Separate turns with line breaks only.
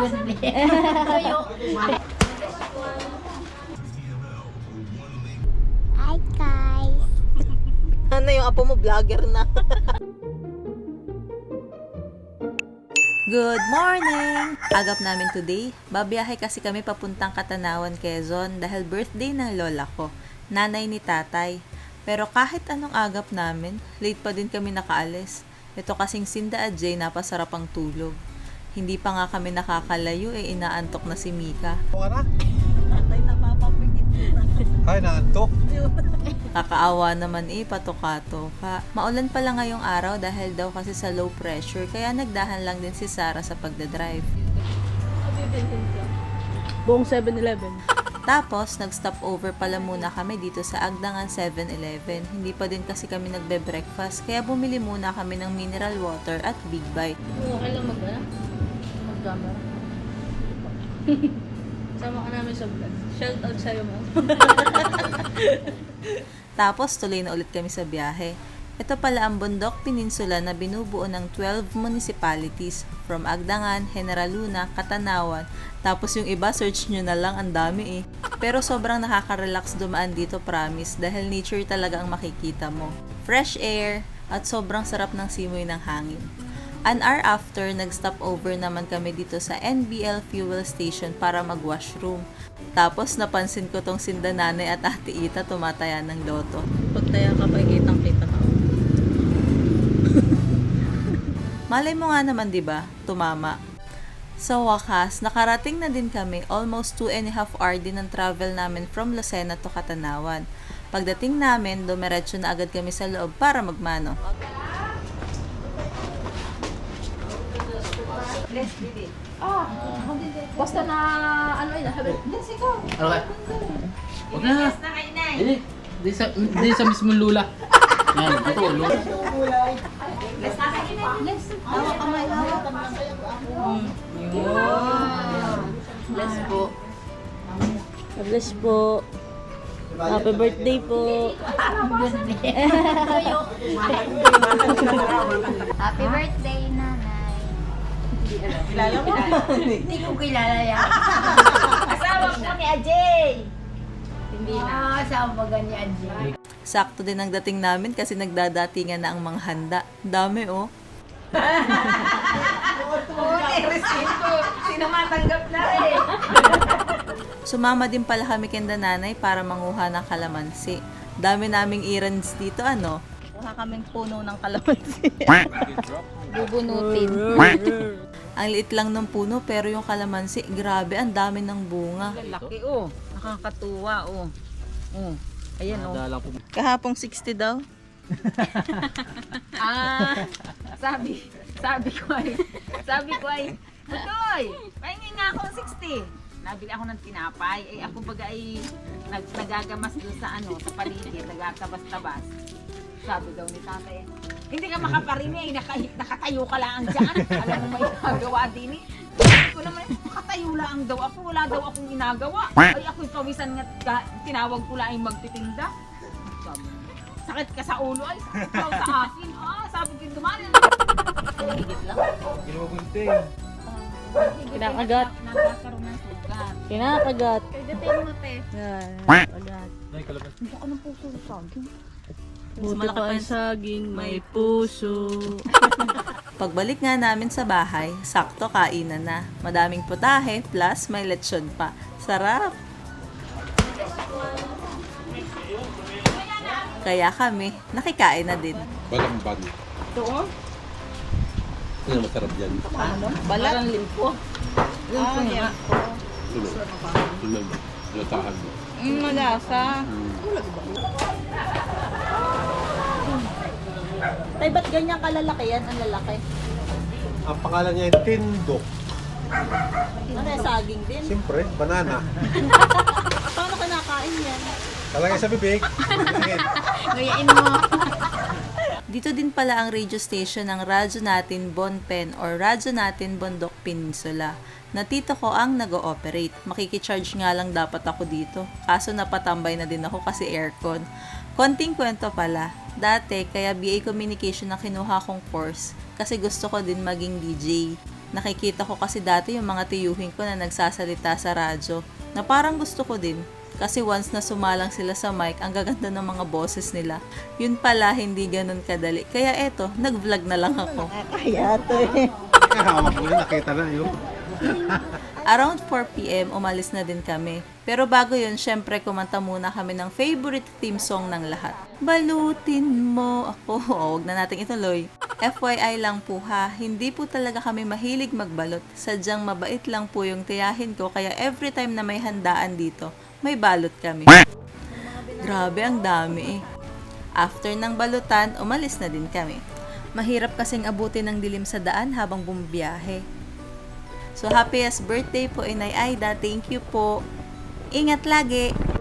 Hi guys.
Ano yung apo mo, vlogger na. Good morning! Agap namin today. Babiyahe kasi kami papuntang Katanawan, Quezon dahil birthday ng lola ko, nanay ni tatay. Pero kahit anong agap namin, late pa din kami nakaalis. Ito kasing Sinda at Jay napasarap ang tulog. Hindi pa nga kami nakakalayo inaantok na si Mika.
Tatay napapapigit na.
Ay, naantok.
Kakaawa naman patoka-toka. Maulan pala ngayong araw dahil daw kasi sa low pressure kaya nagdahan lang din si Sarah sa pagdadrive.
Buong 7-Eleven.
Tapos, nag-stop over pala muna kami dito sa Agdangan 7-Eleven. Hindi pa din kasi kami nagbe-breakfast kaya bumili muna kami ng mineral water at Big Bite.
Okay lang mag-camera. Sama ka namin sa vlog. Shout out sa'yo mo.
Tapos, tuloy na ulit kami sa biyahe. Ito pala ang Bundok Peninsula na binubuo ng 12 municipalities from Agdangan, General Luna, Katanawan. Tapos yung iba, search nyo na lang, ang dami Pero sobrang nakaka-relax dumaan dito, promise, dahil nature talaga ang makikita mo. Fresh air at sobrang sarap ng simoy ng hangin. An hour after, nag-stop over naman kami dito sa NBL Fuel Station para mag-washroom. Tapos napansin ko tong Sinda nanay at ate Ita tumataya ng loto.
Pagtaya ka pa, kitang-kita ka.
Malay mo nga naman, 'di ba? Tumama. Sa wakas, nakarating na din kami. Almost 2.5 hour din ang travel namin from Lucena to Katanawan. Pagdating namin, dumiretso na agad kami sa loob para magmano.
Basta na, ano yun, habi. Yes, ikaw.
Okay. Huwag na. Hindi sa mismong lula. Yan, ito, lula.
Hawak kamay, hawak. Bless po.
Bless po. Happy birthday po.
Happy birthday, nanay.
Kilala mo?
Hindi ko kilala yan. Asawa ko ni Ajay. Hindi na. Asawa ba ni Ajay?
Sakto din ang dating namin kasi nagdadatingan na ang mga handa. Dami
Sino matanggap na
Sumama din pala kami kenda nanay para manguha ng kalamansi. Dami naming errands dito, ano? Kuha kaming puno ng kalamansi. Bubunutin. Ang liit lang ng puno pero yung kalamansi, grabe, ang dami ng bunga.
Laki nakakatuwa Ayan
Nadala ko.
Kahapong 60 daw.
Sabi ko ay, Butoy, pahingin nga ako 60. Nabili ako ng tinapay, ako baga ay nagagamas doon sa sa paligid, nagkakabas-tabas. Sabi daw ni tatay, hindi ka makaparinig, nakatayo ka lang dyan. Alam mo may nagawa din Sabi ko naman, makatayo lang daw ako, wala daw akong ginagawa. Ay ako'y pawisan nga, tinawag ko lang ay magtitinda. Sabi, sakit ka sa ulo, ay sakit daw sa akin. Sabi ko dumali. Higit lang.
Ginugunting.
Kinakagat.
Nagkakaroon ng sugat.
Kinakagat.
Kagatin mo, te.
Yan. Kagat.
Ay, kalabas.
Hindi ako ng puso sa akin.
Buti pa ang saging, may puso.
Pagbalik nga namin sa bahay, sakto kainan na. Madaming putahe plus may lechon pa. Sarap! Kaya kami, nakikain na din.
Balamban.
Ito
Ano masarap yan?
Parang limpo.
Limpo nga.
Latahan mo.
Malasa. Tay, ba't ganyan kalalaki yan? Ang lalaki.
Ang pangalan niya ay Tindok.
Ano yung saging din?
Siyempre, banana.
Paano kinakain yan?
Talagay sa bibig.
Ngayain mo.
Dito din pala ang radio station ng Radyo Natin Bonpen or Radyo Natin Bundok Peninsula na tito ko ang nag-ooperate. Makikicharge nga lang dapat ako dito. Kaso napatambay na din ako kasi aircon. Konting kwento pala. Dati, kaya BA Communication ang kinuha kong course kasi gusto ko din maging DJ. Nakikita ko kasi dati yung mga tiyuhin ko na nagsasalita sa radyo na parang gusto ko din. Kasi once na sumalang sila sa mic, ang gaganda ng mga boses nila. Yun pala, hindi ganun kadali. Kaya eto, nag-vlog na lang ako.
Kaya to eh.
Hawak mo na, nakita na yun.
Around 4 p.m, umalis na din kami. Pero bago yun, syempre kumanta muna kami ng favorite theme song ng lahat. Balutin mo ako. Huwag na natin ituloy. FYI lang po ha, hindi po talaga kami mahilig magbalot. Sadyang mabait lang po yung tiyahin ko, kaya every time na may handaan dito, may balot kami. Grabe, ang dami eh. After ng balutan, umalis na din kami. Mahirap kasing abutin ng dilim sa daan habang bumibiyahe. So, happiest birthday po, Inay Aida. Thank you po. Ingat lagi!